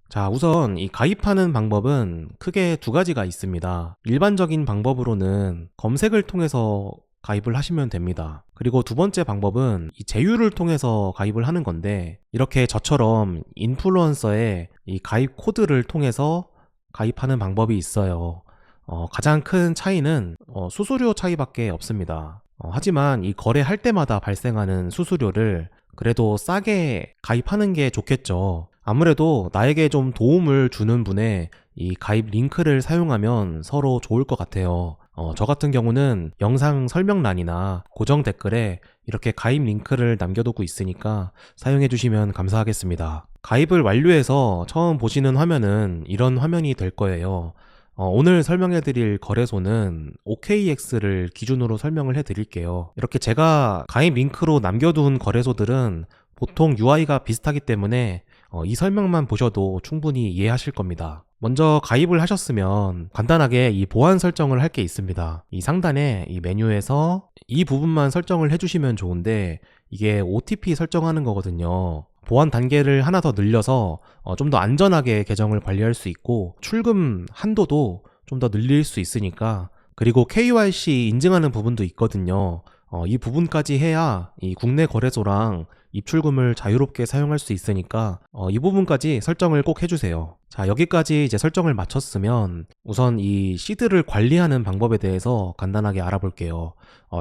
자, 우선 이 가입하는 방법은 크게 두 가지가 있습니다. 일반적인 방법으로는 검색을 통해서 가입을 하시면 됩니다. 그리고 두 번째 방법은 이 제휴를 통해서 가입을 하는 건데, 이렇게 저처럼 인플루언서의 이 가입 코드를 통해서 가입하는 방법이 있어요. 가장 큰 차이는 수수료 차이밖에 없습니다. 하지만 이 거래할 때마다 발생하는 수수료를 그래도 싸게 가입하는 게 좋겠죠. 아무래도 나에게 좀 도움을 주는 분의 이 가입 링크를 사용하면 서로 좋을 것 같아요. 저 같은 경우는 영상 설명란이나 고정 댓글에 이렇게 가입 링크를 남겨두고 있으니까 사용해 주시면 감사하겠습니다. 가입을 완료해서 처음 보시는 화면은 이런 화면이 될 거예요. 오늘 설명해 드릴 거래소는 OKX를 기준으로 설명을 해 드릴게요. 이렇게 제가 가입 링크로 남겨둔 거래소들은 보통 UI가 비슷하기 때문에 이 설명만 보셔도 충분히 이해하실 겁니다. 먼저 가입을 하셨으면 간단하게 이 보안 설정을 할 게 있습니다. 이 상단에 이 메뉴에서 이 부분만 설정을 해주시면 좋은데, 이게 OTP 설정하는 거거든요. 보안 단계를 하나 더 늘려서 좀 더 안전하게 계정을 관리할 수 있고, 출금 한도도 좀 더 늘릴 수 있으니까, 그리고 KYC 인증하는 부분도 있거든요. 이 부분까지 해야 이 국내 거래소랑 입출금을 자유롭게 사용할 수 있으니까 이 부분까지 설정을 꼭 해주세요. 자, 여기까지 이제 설정을 마쳤으면 우선 이 시드를 관리하는 방법에 대해서 간단하게 알아볼게요.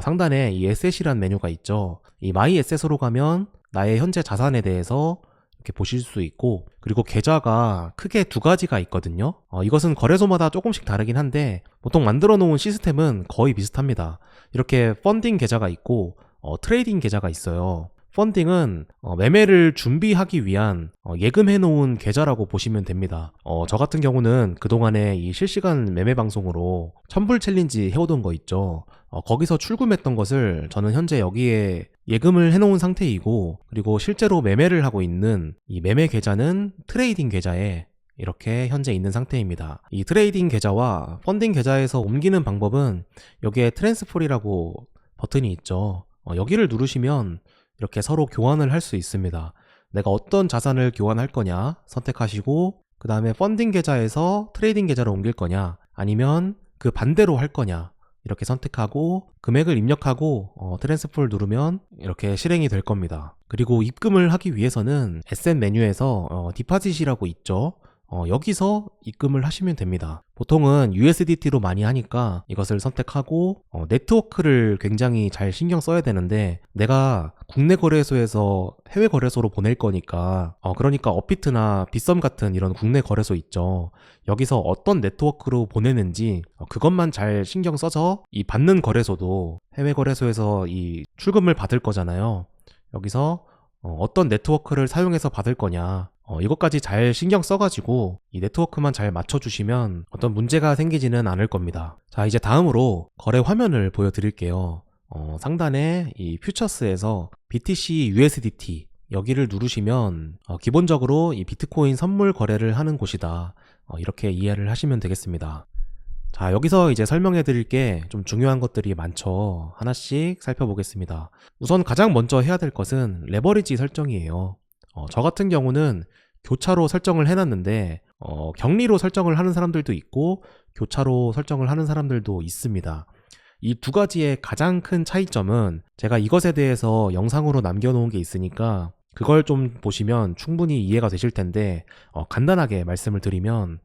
상단에 이 에셋이란 메뉴가 있죠. 이 마이 에셋으로 가면 나의 현재 자산에 대해서 이렇게 보실 수 있고, 그리고 계좌가 크게 두 가지가 있거든요. 이것은 거래소마다 조금씩 다르긴 한데 보통 만들어 놓은 시스템은 거의 비슷합니다. 이렇게 펀딩 계좌가 있고 트레이딩 계좌가 있어요. 펀딩은 매매를 준비하기 위한 예금해 놓은 계좌라고 보시면 됩니다. 저 같은 경우는 그동안에 이 실시간 매매 방송으로 천불 챌린지 해오던 거 있죠. 거기서 출금했던 것을 저는 현재 여기에 예금을 해놓은 상태이고, 그리고 실제로 매매를 하고 있는 이 매매 계좌는 트레이딩 계좌에 이렇게 현재 있는 상태입니다. 이 트레이딩 계좌와 펀딩 계좌에서 옮기는 방법은 여기에 트랜스폴이라고 버튼이 있죠. 여기를 누르시면 이렇게 서로 교환을 할 수 있습니다. 내가 어떤 자산을 교환할 거냐 선택하시고, 그 다음에 펀딩 계좌에서 트레이딩 계좌로 옮길 거냐, 아니면 그 반대로 할 거냐, 이렇게 선택하고 금액을 입력하고 트랜스포를 누르면 이렇게 실행이 될 겁니다. 그리고 입금을 하기 위해서는 에셋 메뉴에서 디파짓이라고 있죠. 여기서 입금을 하시면 됩니다. 보통은 USDT로 많이 하니까 이것을 선택하고 네트워크를 굉장히 잘 신경 써야 되는데, 내가 국내 거래소에서 해외 거래소로 보낼 거니까 그러니까 업비트나 빗썸 같은 이런 국내 거래소 있죠. 여기서 어떤 네트워크로 보내는지 그것만 잘 신경 써서 이 받는 거래소도 해외 거래소에서 이 출금을 받을 거잖아요. 여기서 어떤 네트워크를 사용해서 받을 거냐, 이것까지 잘 신경 써가지고 이 네트워크만 잘 맞춰주시면 어떤 문제가 생기지는 않을 겁니다. 자, 이제 다음으로 거래 화면을 보여드릴게요. 상단에 이 퓨처스에서 BTC USDT 여기를 누르시면 기본적으로 이 비트코인 선물 거래를 하는 곳이다, 이렇게 이해를 하시면 되겠습니다. 자, 여기서 이제 설명해 드릴 게 좀 중요한 것들이 많죠. 하나씩 살펴보겠습니다. 우선 가장 먼저 해야 될 것은 레버리지 설정이에요. 저 같은 경우는 교차로 설정을 해놨는데 격리로 설정을 하는 사람들도 있고 교차로 설정을 하는 사람들도 있습니다. 이 두 가지의 가장 큰 차이점은 제가 이것에 대해서 영상으로 남겨놓은 게 있으니까 그걸 좀 보시면 충분히 이해가 되실 텐데, 간단하게 말씀을 드리면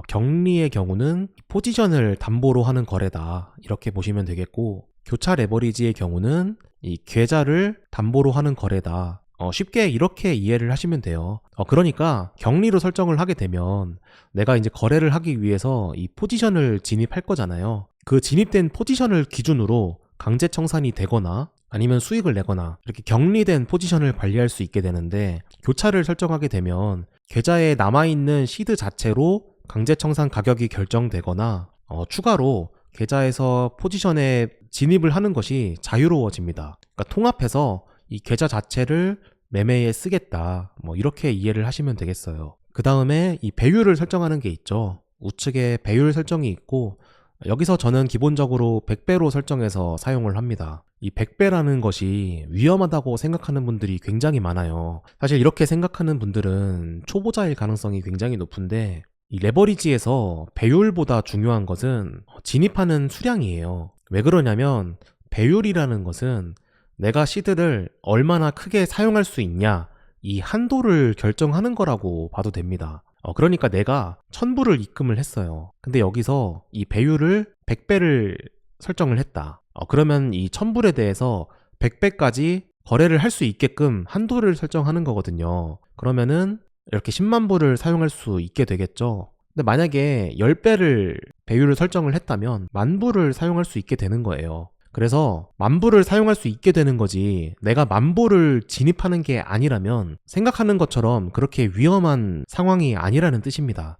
격리의 경우는 포지션을 담보로 하는 거래다, 이렇게 보시면 되겠고, 교차 레버리지의 경우는 이 계좌를 담보로 하는 거래다, 쉽게 이렇게 이해를 하시면 돼요. 그러니까 격리로 설정을 하게 되면 내가 이제 거래를 하기 위해서 이 포지션을 진입할 거잖아요. 그 진입된 포지션을 기준으로 강제 청산이 되거나 아니면 수익을 내거나 이렇게 격리된 포지션을 관리할 수 있게 되는데, 교차를 설정하게 되면 계좌에 남아있는 시드 자체로 강제 청산 가격이 결정되거나 추가로 계좌에서 포지션에 진입을 하는 것이 자유로워집니다. 그러니까 통합해서 이 계좌 자체를 매매에 쓰겠다, 이렇게 이해를 하시면 되겠어요. 그 다음에 이 배율을 설정하는 게 있죠. 우측에 배율 설정이 있고 여기서 저는 기본적으로 100배로 설정해서 사용을 합니다. 이 100배라는 것이 위험하다고 생각하는 분들이 굉장히 많아요. 사실 이렇게 생각하는 분들은 초보자일 가능성이 굉장히 높은데, 이 레버리지에서 배율보다 중요한 것은 진입하는 수량이에요. 왜 그러냐면 배율이라는 것은 내가 시드를 얼마나 크게 사용할 수 있냐, 이 한도를 결정하는 거라고 봐도 됩니다. 그러니까 내가 1000불을 입금을 했어요. 근데 여기서 이 배율을 100배를 설정을 했다. 그러면 이 1000불에 대해서 100배까지 거래를 할 수 있게끔 한도를 설정하는 거거든요. 그러면은 이렇게 10만 불을 사용할 수 있게 되겠죠. 근데 만약에 10배를 배율을 설정을 했다면 10,000불을 사용할 수 있게 되는 거예요. 그래서 10,000불을 사용할 수 있게 되는 거지, 내가 10,000불을 진입하는 게 아니라면 생각하는 것처럼 그렇게 위험한 상황이 아니라는 뜻입니다.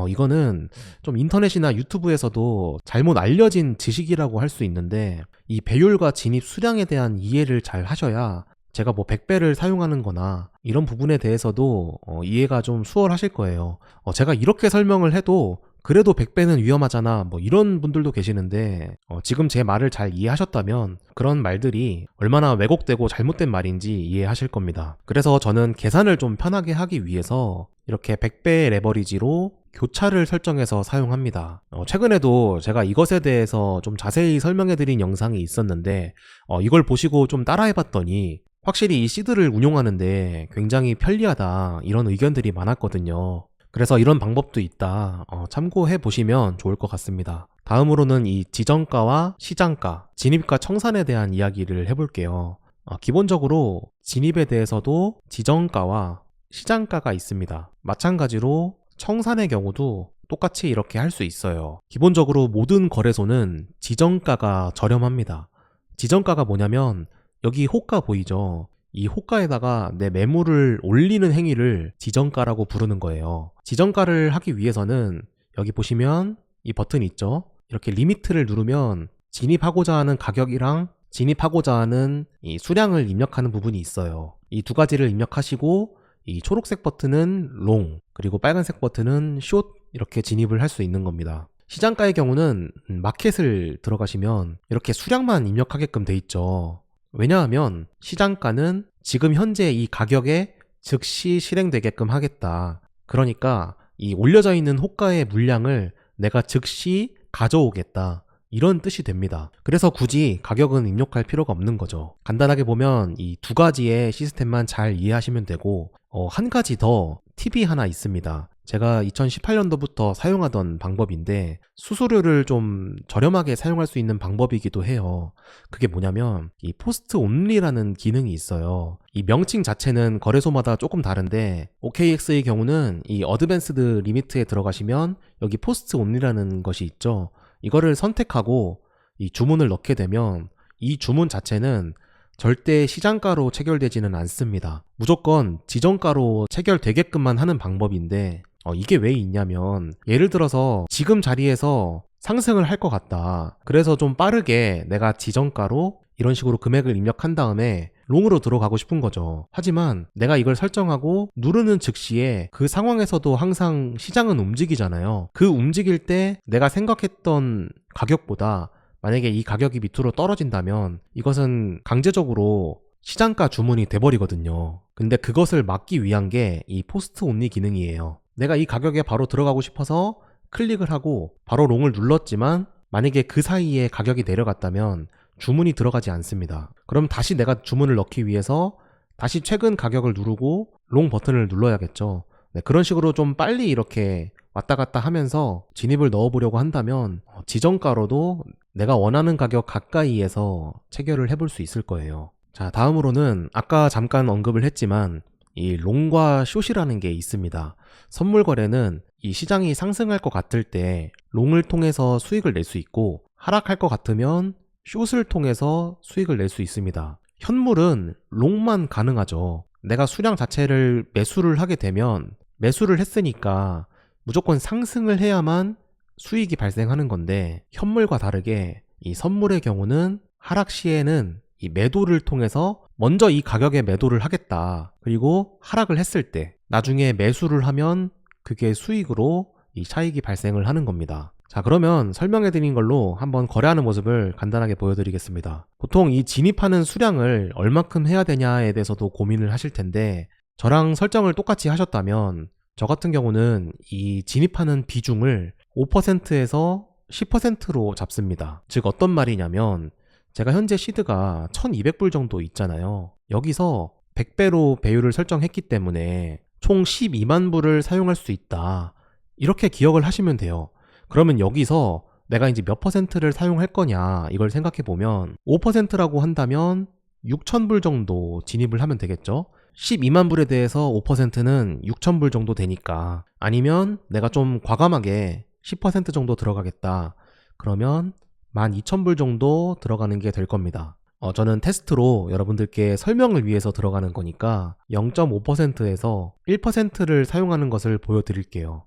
이거는 좀 인터넷이나 유튜브에서도 잘못 알려진 지식이라고 할 수 있는데, 이 배율과 진입 수량에 대한 이해를 잘 하셔야 제가 뭐 100배를 사용하는 거나 이런 부분에 대해서도 이해가 좀 수월하실 거예요. 제가 이렇게 설명을 해도 그래도 100배는 위험하잖아, 뭐 이런 분들도 계시는데, 지금 제 말을 잘 이해하셨다면 그런 말들이 얼마나 왜곡되고 잘못된 말인지 이해하실 겁니다. 그래서 저는 계산을 좀 편하게 하기 위해서 이렇게 100배 레버리지로 교차를 설정해서 사용합니다. 최근에도 제가 이것에 대해서 좀 자세히 설명해드린 영상이 있었는데, 이걸 보시고 좀 따라해봤더니 확실히 이 시드를 운용하는데 굉장히 편리하다, 이런 의견들이 많았거든요. 그래서 이런 방법도 있다, 참고해 보시면 좋을 것 같습니다. 다음으로는 이 지정가와 시장가, 진입과 청산에 대한 이야기를 해볼게요. 기본적으로 진입에 대해서도 지정가와 시장가가 있습니다. 마찬가지로 청산의 경우도 똑같이 이렇게 할 수 있어요. 기본적으로 모든 거래소는 지정가가 저렴합니다. 지정가가 뭐냐면 여기 호가 보이죠? 이 호가에다가 내 매물을 올리는 행위를 지정가라고 부르는 거예요. 지정가를 하기 위해서는 여기 보시면 이 버튼 있죠? 이렇게 리미트를 누르면 진입하고자 하는 가격이랑 진입하고자 하는 이 수량을 입력하는 부분이 있어요. 이 두 가지를 입력하시고 이 초록색 버튼은 롱, 그리고 빨간색 버튼은 숏, 이렇게 진입을 할 수 있는 겁니다. 시장가의 경우는 마켓을 들어가시면 이렇게 수량만 입력하게끔 돼 있죠. 왜냐하면 시장가는 지금 현재 이 가격에 즉시 실행되게끔 하겠다. 그러니까 이 올려져 있는 호가의 물량을 내가 즉시 가져오겠다, 이런 뜻이 됩니다. 그래서 굳이 가격은 입력할 필요가 없는 거죠. 간단하게 보면 이 두 가지의 시스템만 잘 이해하시면 되고, 한 가지 더 팁이 하나 있습니다. 제가 2018년도부터 사용하던 방법인데 수수료를 좀 저렴하게 사용할 수 있는 방법이기도 해요. 그게 뭐냐면 이 포스트 온리라는 기능이 있어요. 이 명칭 자체는 거래소마다 조금 다른데 OKX의 경우는 이 어드밴스드 리미트에 들어가시면 여기 포스트 온리라는 것이 있죠. 이거를 선택하고 이 주문을 넣게 되면 이 주문 자체는 절대 시장가로 체결되지는 않습니다. 무조건 지정가로 체결되게끔만 하는 방법인데, 이게 왜 있냐면 예를 들어서 지금 자리에서 상승을 할 것 같다. 그래서 좀 빠르게 내가 지정가로 이런 식으로 금액을 입력한 다음에 롱으로 들어가고 싶은 거죠. 하지만 내가 이걸 설정하고 누르는 즉시에 그 상황에서도 항상 시장은 움직이잖아요. 그 움직일 때 내가 생각했던 가격보다 만약에 이 가격이 밑으로 떨어진다면 이것은 강제적으로 시장가 주문이 돼버리거든요. 근데 그것을 막기 위한 게 이 포스트 온리 기능이에요. 내가 이 가격에 바로 들어가고 싶어서 클릭을 하고 바로 롱을 눌렀지만 만약에 그 사이에 가격이 내려갔다면 주문이 들어가지 않습니다. 그럼 다시 내가 주문을 넣기 위해서 다시 최근 가격을 누르고 롱 버튼을 눌러야겠죠. 네, 그런 식으로 좀 빨리 이렇게 왔다 갔다 하면서 진입을 넣어보려고 한다면 지정가로도 내가 원하는 가격 가까이에서 체결을 해볼 수 있을 거예요. 자, 다음으로는 아까 잠깐 언급을 했지만 이 롱과 숏이라는 게 있습니다. 선물 거래는 이 시장이 상승할 것 같을 때 롱을 통해서 수익을 낼 수 있고, 하락할 것 같으면 숏을 통해서 수익을 낼 수 있습니다. 현물은 롱만 가능하죠. 내가 수량 자체를 매수를 하게 되면 매수를 했으니까 무조건 상승을 해야만 수익이 발생하는 건데, 현물과 다르게 이 선물의 경우는 하락 시에는 이 매도를 통해서 먼저 이 가격에 매도를 하겠다. 그리고 하락을 했을 때 나중에 매수를 하면 그게 수익으로 이 차익이 발생을 하는 겁니다. 자, 그러면 설명해드린 걸로 한번 거래하는 모습을 간단하게 보여드리겠습니다. 보통 이 진입하는 수량을 얼마큼 해야 되냐에 대해서도 고민을 하실 텐데, 저랑 설정을 똑같이 하셨다면 저 같은 경우는 이 진입하는 비중을 5%에서 10%로 잡습니다. 즉 어떤 말이냐면, 제가 현재 시드가 1200불 정도 있잖아요. 여기서 100배로 배율을 설정했기 때문에 총 12만 불을 사용할 수 있다, 이렇게 기억을 하시면 돼요. 그러면 여기서 내가 이제 몇 퍼센트를 사용할 거냐 이걸 생각해 보면 5%라고 한다면 6,000불 정도 진입을 하면 되겠죠. 12만 불에 대해서 5%는 6,000불 정도 되니까, 아니면 내가 좀 과감하게 10% 정도 들어가겠다, 그러면 12,000불 정도 들어가는 게 될 겁니다. 저는 테스트로 여러분들께 설명을 위해서 들어가는 거니까 0.5%에서 1%를 사용하는 것을 보여드릴게요.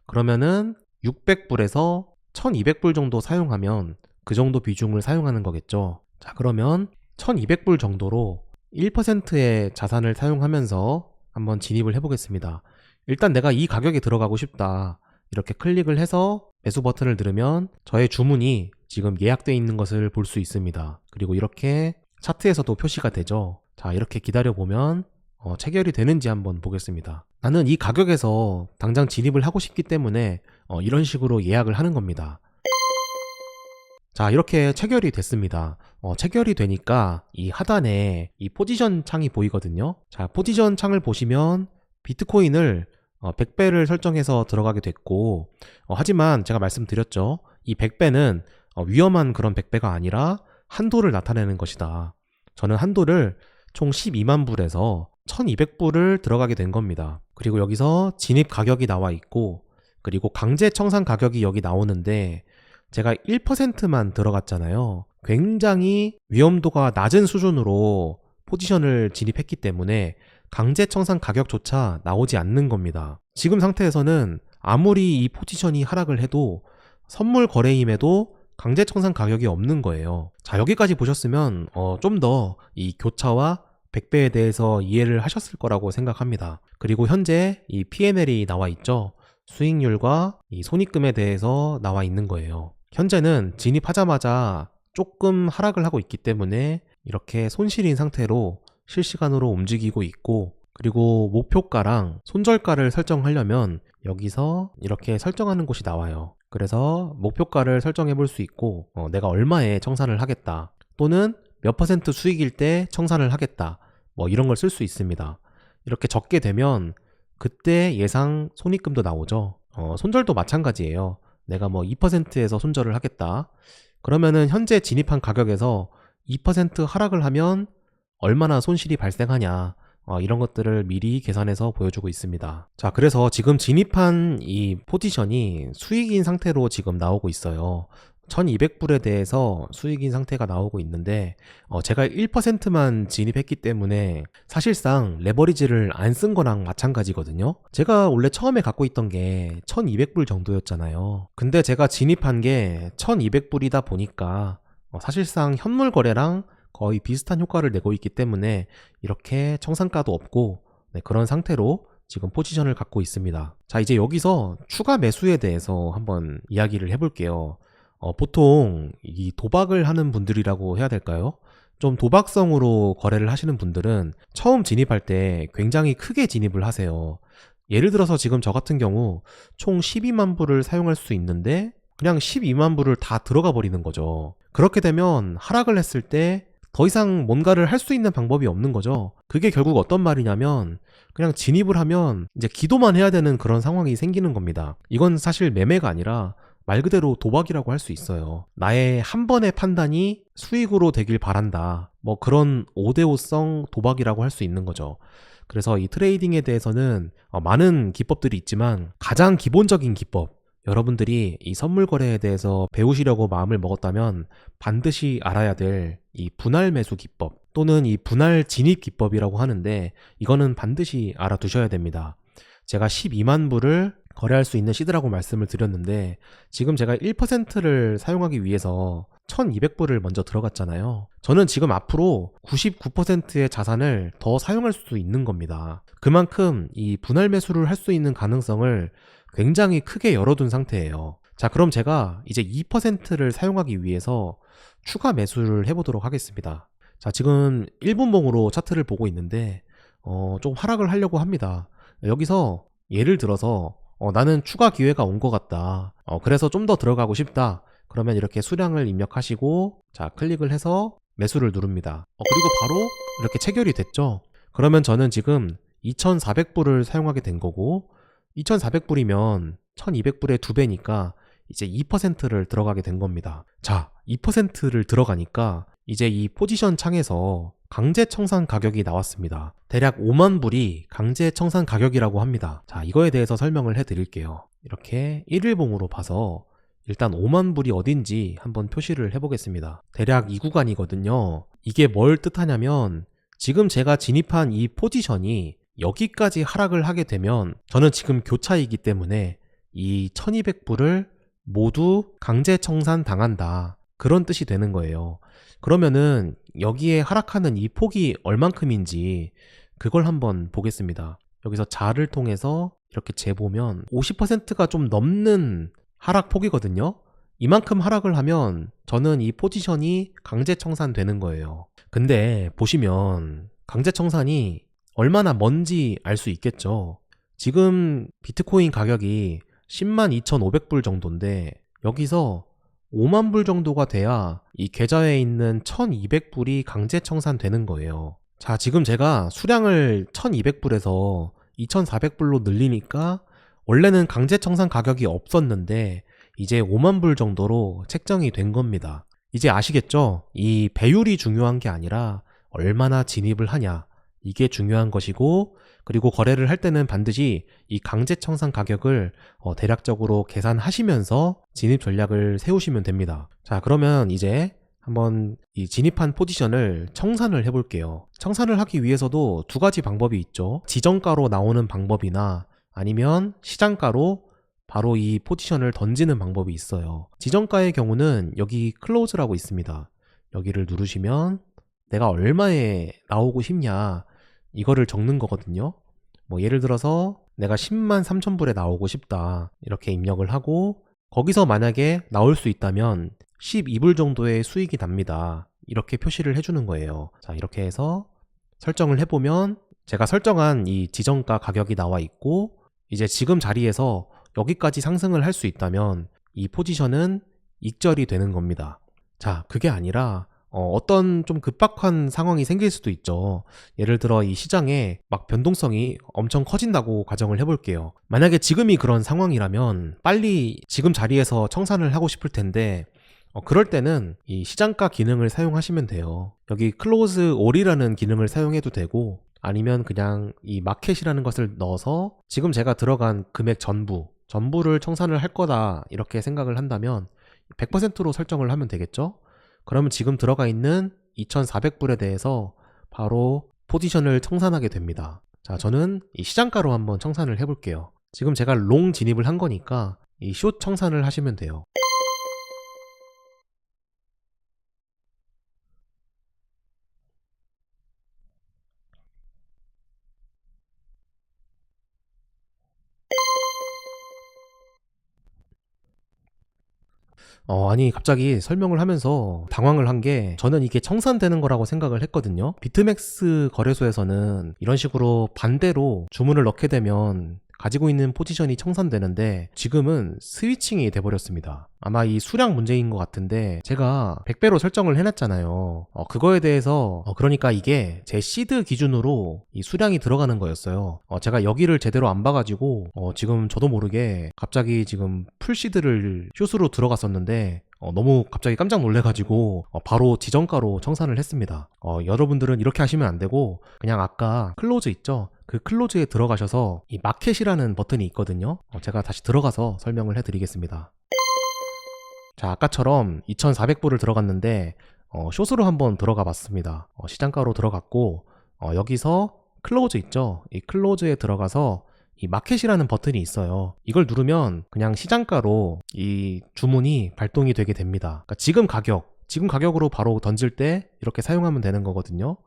그러면은 600불에서 1200불 정도 사용하면 그 정도 비중을 사용하는 거겠죠. 자, 그러면 1200불 정도로 1%의 자산을 사용하면서 한번 진입을 해보겠습니다. 일단 내가 이 가격에 들어가고 싶다, 이렇게 클릭을 해서 매수 버튼을 누르면 저의 주문이 지금 예약되어 있는 것을 볼 수 있습니다. 그리고 이렇게 차트에서도 표시가 되죠. 자, 이렇게 기다려보면 체결이 되는지 한번 보겠습니다. 나는 이 가격에서 당장 진입을 하고 싶기 때문에 이런 식으로 예약을 하는 겁니다. 자, 이렇게 체결이 됐습니다. 체결이 되니까 이 하단에 이 포지션 창이 보이거든요. 자, 포지션 창을 보시면 비트코인을 100배를 설정해서 들어가게 됐고, 하지만 제가 말씀드렸죠. 이 100배는 위험한 그런 100배가 아니라 한도를 나타내는 것이다. 저는 한도를 총 12만 불에서 1200불을 들어가게 된 겁니다. 그리고 여기서 진입 가격이 나와 있고, 그리고 강제 청산 가격이 여기 나오는데 제가 1%만 들어갔잖아요. 굉장히 위험도가 낮은 수준으로 포지션을 진입했기 때문에 강제 청산 가격조차 나오지 않는 겁니다. 지금 상태에서는 아무리 이 포지션이 하락을 해도 선물 거래임에도 강제 청산 가격이 없는 거예요. 자, 여기까지 보셨으면 좀 더 이 교차와 100배에 대해서 이해를 하셨을 거라고 생각합니다. 그리고 현재 이 P&L이 나와 있죠. 수익률과 이 손익금에 대해서 나와 있는 거예요. 현재는 진입하자마자 조금 하락을 하고 있기 때문에 이렇게 손실인 상태로 실시간으로 움직이고 있고, 그리고 목표가랑 손절가를 설정하려면 여기서 이렇게 설정하는 곳이 나와요. 그래서 목표가를 설정해 볼 수 있고, 내가 얼마에 청산을 하겠다, 또는 몇 퍼센트 수익일 때 청산을 하겠다, 뭐 이런 걸 쓸 수 있습니다. 이렇게 적게 되면 그때 예상 손익금도 나오죠. 손절도 마찬가지예요. 내가 뭐 2%에서 손절을 하겠다, 그러면은 현재 진입한 가격에서 2% 하락을 하면 얼마나 손실이 발생하냐, 이런 것들을 미리 계산해서 보여주고 있습니다. 자, 그래서 지금 진입한 이 포지션이 수익인 상태로 지금 나오고 있어요. 1200불에 대해서 수익인 상태가 나오고 있는데, 제가 1%만 진입했기 때문에 사실상 레버리지를 안 쓴 거랑 마찬가지거든요. 제가 원래 처음에 갖고 있던 게 1200불 정도였잖아요. 근데 제가 진입한 게 1200불이다 보니까 사실상 현물 거래랑 거의 비슷한 효과를 내고 있기 때문에 이렇게 청산가도 없고, 그런 상태로 지금 포지션을 갖고 있습니다. 자, 이제 여기서 추가 매수에 대해서 한번 이야기를 해볼게요. 보통 이 도박을 하는 분들이라고 해야 될까요? 좀 도박성으로 거래를 하시는 분들은 처음 진입할 때 굉장히 크게 진입을 하세요. 예를 들어서 지금 저 같은 경우 총 12만 불을 사용할 수 있는데 그냥 12만 불을 다 들어가 버리는 거죠. 그렇게 되면 하락을 했을 때 더 이상 뭔가를 할 수 있는 방법이 없는 거죠. 그게 결국 어떤 말이냐면 그냥 진입을 하면 이제 기도만 해야 되는 그런 상황이 생기는 겁니다. 이건 사실 매매가 아니라 말 그대로 도박이라고 할 수 있어요. 나의 한 번의 판단이 수익으로 되길 바란다, 뭐 그런 5대5성 도박이라고 할 수 있는 거죠. 그래서 이 트레이딩에 대해서는 많은 기법들이 있지만 가장 기본적인 기법, 여러분들이 이 선물 거래에 대해서 배우시려고 마음을 먹었다면 반드시 알아야 될 이 분할 매수 기법, 또는 이 분할 진입 기법이라고 하는데, 이거는 반드시 알아두셔야 됩니다. 제가 12만 불을 거래할 수 있는 시드라고 말씀을 드렸는데, 지금 제가 1%를 사용하기 위해서 1200불을 먼저 들어갔잖아요. 저는 지금 앞으로 99%의 자산을 더 사용할 수 있는 겁니다. 그만큼 이 분할 매수를 할 수 있는 가능성을 굉장히 크게 열어둔 상태예요. 자, 그럼 제가 이제 2%를 사용하기 위해서 추가 매수를 해보도록 하겠습니다. 자, 지금 1분봉으로 차트를 보고 있는데 좀 하락을 하려고 합니다. 여기서 예를 들어서 나는 추가 기회가 온 것 같다. 그래서 좀 더 들어가고 싶다. 그러면 이렇게 수량을 입력하시고 자, 클릭을 해서 매수를 누릅니다. 그리고 바로 이렇게 체결이 됐죠. 그러면 저는 지금 2,400불을 사용하게 된 거고 2,400불이면 1,200불의 2배니까 이제 2%를 들어가게 된 겁니다. 자, 2%를 들어가니까 이제 이 포지션 창에서 강제 청산 가격이 나왔습니다. 대략 5만 불이 강제 청산 가격이라고 합니다. 자, 이거에 대해서 설명을 해드릴게요. 이렇게 1일봉으로 봐서 일단 5만 불이 어딘지 한번 표시를 해보겠습니다. 대략 이 구간이거든요. 이게 뭘 뜻하냐면 지금 제가 진입한 이 포지션이 여기까지 하락을 하게 되면 저는 지금 교차이기 때문에 이 1200불을 모두 강제 청산 당한다. 그런 뜻이 되는 거예요. 그러면은 여기에 하락하는 이 폭이 얼만큼인지 그걸 한번 보겠습니다. 여기서 자를 통해서 이렇게 재보면 50%가 좀 넘는 하락폭이거든요. 이만큼 하락을 하면 저는 이 포지션이 강제 청산되는 거예요. 근데 보시면 강제 청산이 얼마나 먼지 알 수 있겠죠. 지금 비트코인 가격이 10만 2,500불 정도인데 여기서 5만 불 정도가 돼야 이 계좌에 있는 1,200불이 강제 청산되는 거예요. 자, 지금 제가 수량을 1,200불에서 2,400불로 늘리니까 원래는 강제 청산 가격이 없었는데 이제 5만 불 정도로 책정이 된 겁니다. 이제 아시겠죠? 이 배율이 중요한 게 아니라 얼마나 진입을 하냐. 이게 중요한 것이고 그리고 거래를 할 때는 반드시 이 강제 청산 가격을 대략적으로 계산하시면서 진입 전략을 세우시면 됩니다. 자, 그러면 이제 한번 이 진입한 포지션을 청산을 해볼게요. 청산을 하기 위해서도 두 가지 방법이 있죠. 지정가로 나오는 방법이나 아니면 시장가로 바로 이 포지션을 던지는 방법이 있어요. 지정가의 경우는 여기 클로즈라고 있습니다. 여기를 누르시면 내가 얼마에 나오고 싶냐 이거를 적는 거거든요. 뭐 예를 들어서 내가 10만 3천 불에 나오고 싶다 이렇게 입력을 하고 거기서 만약에 나올 수 있다면 12불 정도의 수익이 납니다. 이렇게 표시를 해주는 거예요. 자, 이렇게 해서 설정을 해보면 제가 설정한 이 지정가 가격이 나와 있고 이제 지금 자리에서 여기까지 상승을 할 수 있다면 이 포지션은 익절이 되는 겁니다. 자, 그게 아니라 어떤 좀 급박한 상황이 생길 수도 있죠. 예를 들어 이 시장에 막 변동성이 엄청 커진다고 가정을 해볼게요. 만약에 지금이 그런 상황이라면 빨리 지금 자리에서 청산을 하고 싶을 텐데 그럴 때는 이 시장가 기능을 사용하시면 돼요. 여기 클로즈 올이라는 기능을 사용해도 되고 아니면 그냥 이 마켓이라는 것을 넣어서 지금 제가 들어간 금액 전부를 청산을 할 거다 이렇게 생각을 한다면 100%로 설정을 하면 되겠죠. 그러면 지금 들어가 있는 2,400불에 대해서 바로 포지션을 청산하게 됩니다. 자, 저는 이 시장가로 한번 청산을 해볼게요. 지금 제가 롱 진입을 한 거니까 이 숏 청산을 하시면 돼요. 아니 갑자기 설명을 하면서 당황을 한 게 저는 이게 청산되는 거라고 생각을 했거든요. 비트맥스 거래소에서는 이런 식으로 반대로 주문을 넣게 되면 가지고 있는 포지션이 청산되는데 지금은 스위칭이 돼버렸습니다. 아마 이 수량 문제인 것 같은데 제가 100배로 설정을 해놨잖아요. 그거에 대해서 그러니까 이게 제 시드 기준으로 이 수량이 들어가는 거였어요. 제가 여기를 제대로 안 봐가지고 지금 저도 모르게 갑자기 지금 풀 시드를 숏으로 들어갔었는데 너무 갑자기 깜짝 놀래가지고 바로 지정가로 청산을 했습니다. 여러분들은 이렇게 하시면 안 되고 그냥 아까 클로즈 있죠? 그 클로즈에 들어가셔서 이 마켓이라는 버튼이 있거든요. 제가 다시 들어가서 설명을 해드리겠습니다. 자, 아까처럼 2,400불을 들어갔는데 숏으로 한번 들어가 봤습니다. 시장가로 들어갔고 여기서 클로즈 있죠? 이 클로즈에 들어가서 이 마켓이라는 버튼이 있어요. 이걸 누르면 그냥 시장가로 이 주문이 발동이 되게 됩니다. 그러니까 지금 가격으로 바로 던질 때 이렇게 사용하면 되는 거거든요.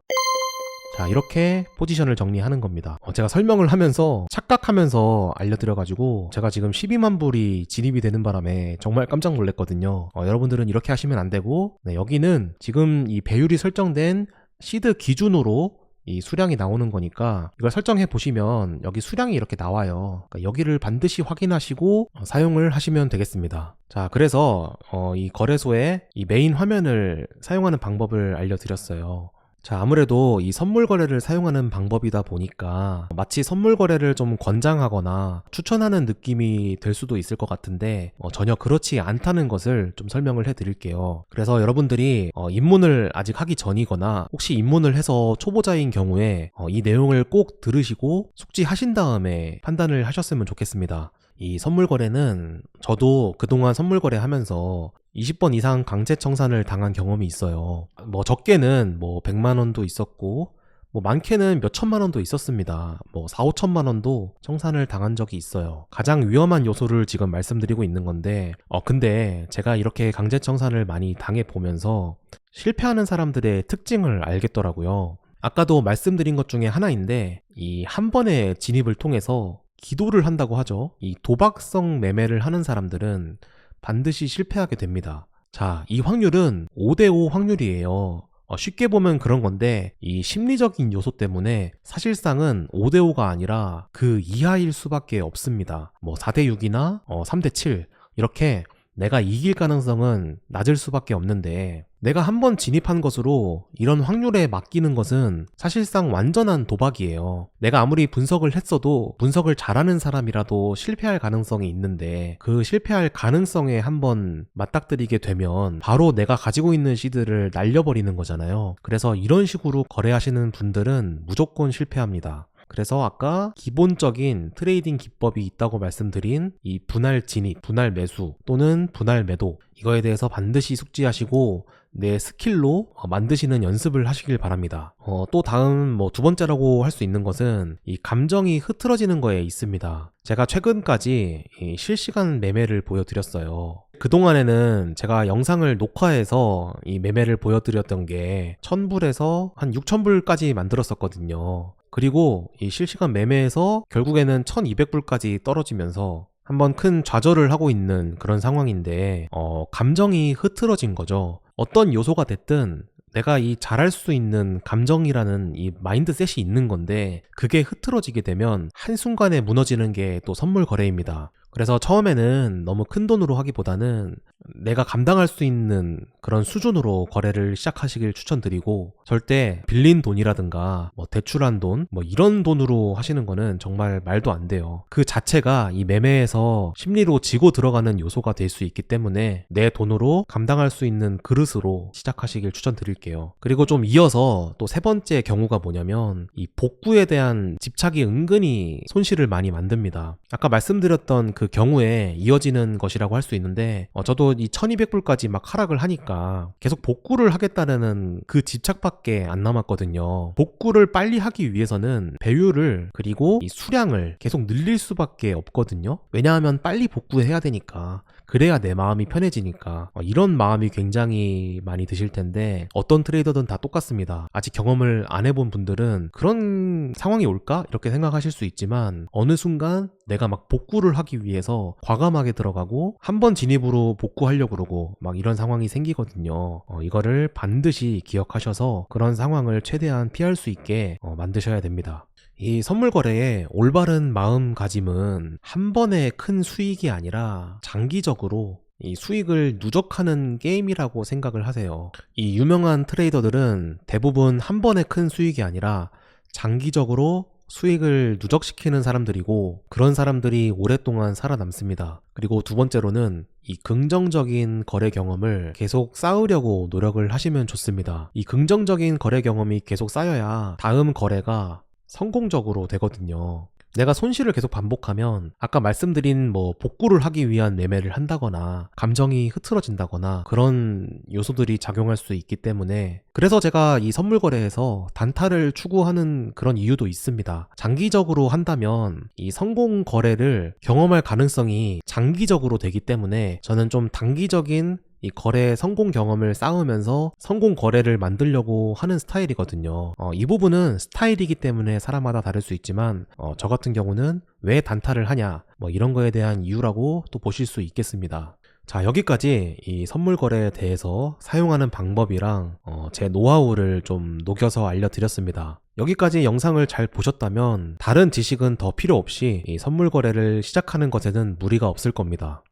자, 이렇게 포지션을 정리하는 겁니다. 제가 설명을 하면서 착각하면서 알려드려가지고 제가 지금 12만 불이 진입이 되는 바람에 정말 깜짝 놀랐거든요. 여러분들은 이렇게 하시면 안 되고, 네, 여기는 지금 이 배율이 설정된 시드 기준으로 이 수량이 나오는 거니까 이걸 설정해 보시면 여기 수량이 이렇게 나와요. 그러니까 여기를 반드시 확인하시고 사용을 하시면 되겠습니다. 자, 그래서 이 거래소의 이 메인 화면을 사용하는 방법을 알려드렸어요. 자, 아무래도 이 선물 거래를 사용하는 방법이다 보니까 마치 선물 거래를 좀 권장하거나 추천하는 느낌이 될 수도 있을 것 같은데 전혀 그렇지 않다는 것을 좀 설명을 해드릴게요. 그래서 여러분들이 입문을 아직 하기 전이거나 혹시 입문을 해서 초보자인 경우에 이 내용을 꼭 들으시고 숙지하신 다음에 판단을 하셨으면 좋겠습니다. 이 선물 거래는 저도 그동안 선물 거래 하면서 20번 이상 강제 청산을 당한 경험이 있어요. 뭐 적게는 뭐 100만 원도 있었고 뭐 많게는 몇 천만 원도 있었습니다. 뭐 4, 5천만 원도 청산을 당한 적이 있어요. 가장 위험한 요소를 지금 말씀드리고 있는 건데 근데 제가 이렇게 강제 청산을 많이 당해 보면서 실패하는 사람들의 특징을 알겠더라고요. 아까도 말씀드린 것 중에 하나인데 이 한 번의 진입을 통해서 기도를 한다고 하죠. 이 도박성 매매를 하는 사람들은 반드시 실패하게 됩니다. 자, 이 확률은 5대5 확률이에요. 쉽게 보면 그런 건데 이 심리적인 요소 때문에 사실상은 5대5가 아니라 그 이하일 수밖에 없습니다. 뭐 4대6이나 3대7 이렇게 내가 이길 가능성은 낮을 수밖에 없는데 내가 한번 진입한 것으로 이런 확률에 맡기는 것은 사실상 완전한 도박이에요. 내가 아무리 분석을 했어도 분석을 잘하는 사람이라도 실패할 가능성이 있는데 그 실패할 가능성에 한번 맞닥뜨리게 되면 바로 내가 가지고 있는 시드를 날려버리는 거잖아요. 그래서 이런 식으로 거래하시는 분들은 무조건 실패합니다. 그래서 아까 기본적인 트레이딩 기법이 있다고 말씀드린 이 분할 진입, 분할 매수 또는 분할 매도 이거에 대해서 반드시 숙지하시고 내 스킬로 만드시는 연습을 하시길 바랍니다. 또 다음 뭐 두 번째라고 할 수 있는 것은 이 감정이 흐트러지는 거에 있습니다. 제가 최근까지 이 실시간 매매를 보여드렸어요. 그동안에는 제가 영상을 녹화해서 이 매매를 보여드렸던 게 1000불에서 한 6000불까지 만들었었거든요. 그리고 이 실시간 매매에서 결국에는 1200불까지 떨어지면서 한번 큰 좌절을 하고 있는 그런 상황인데 감정이 흐트러진 거죠. 어떤 요소가 됐든 내가 이 잘할 수 있는 감정이라는 이 마인드셋이 있는 건데 그게 흐트러지게 되면 한순간에 무너지는 게 또 선물 거래입니다. 그래서 처음에는 너무 큰 돈으로 하기보다는 내가 감당할 수 있는 그런 수준으로 거래를 시작하시길 추천드리고 절대 빌린 돈이라든가 뭐 대출한 돈 뭐 이런 돈으로 하시는 거는 정말 말도 안 돼요. 그 자체가 이 매매에서 심리로 지고 들어가는 요소가 될 수 있기 때문에 내 돈으로 감당할 수 있는 그릇으로 시작하시길 추천드릴게요. 그리고 좀 이어서 또 세 번째 경우가 뭐냐면 이 복구에 대한 집착이 은근히 손실을 많이 만듭니다. 아까 말씀드렸던 그 경우에 이어지는 것이라고 할 수 있는데 저도 이 1200불까지 막 하락을 하니까 계속 복구를 하겠다는 그 집착밖에 안 남았거든요. 복구를 빨리 하기 위해서는 배율을 그리고 이 수량을 계속 늘릴 수밖에 없거든요. 왜냐하면 빨리 복구해야 되니까. 그래야 내 마음이 편해지니까. 이런 마음이 굉장히 많이 드실 텐데 어떤 트레이더든 다 똑같습니다. 아직 경험을 안 해본 분들은 그런 상황이 올까? 이렇게 생각하실 수 있지만 어느 순간 내가 막 복구를 하기 위해서 과감하게 들어가고 한 번 진입으로 복구하려고 그러고 막 이런 상황이 생기거든요. 이거를 반드시 기억하셔서 그런 상황을 최대한 피할 수 있게 만드셔야 됩니다. 이 선물 거래의 올바른 마음가짐은 한 번의 큰 수익이 아니라 장기적으로 이 수익을 누적하는 게임이라고 생각을 하세요. 이 유명한 트레이더들은 대부분 한 번의 큰 수익이 아니라 장기적으로 수익을 누적시키는 사람들이고 그런 사람들이 오랫동안 살아남습니다. 그리고 두 번째로는 이 긍정적인 거래 경험을 계속 쌓으려고 노력을 하시면 좋습니다. 이 긍정적인 거래 경험이 계속 쌓여야 다음 거래가 성공적으로 되거든요. 내가 손실을 계속 반복하면 아까 말씀드린 뭐 복구를 하기 위한 매매를 한다거나 감정이 흐트러진다거나 그런 요소들이 작용할 수 있기 때문에 그래서 제가 이 선물 거래에서 단타를 추구하는 그런 이유도 있습니다. 장기적으로 한다면 이 성공 거래를 경험할 가능성이 장기적으로 되기 때문에 저는 좀 단기적인 이 거래 성공 경험을 쌓으면서 성공 거래를 만들려고 하는 스타일이거든요. 이 부분은 스타일이기 때문에 사람마다 다를 수 있지만 저 같은 경우는 왜 단타를 하냐 뭐 이런 거에 대한 이유라고 또 보실 수 있겠습니다. 자, 여기까지 이 선물 거래에 대해서 사용하는 방법이랑 제 노하우를 좀 녹여서 알려드렸습니다. 여기까지 영상을 잘 보셨다면 다른 지식은 더 필요 없이 이 선물 거래를 시작하는 것에는 무리가 없을 겁니다.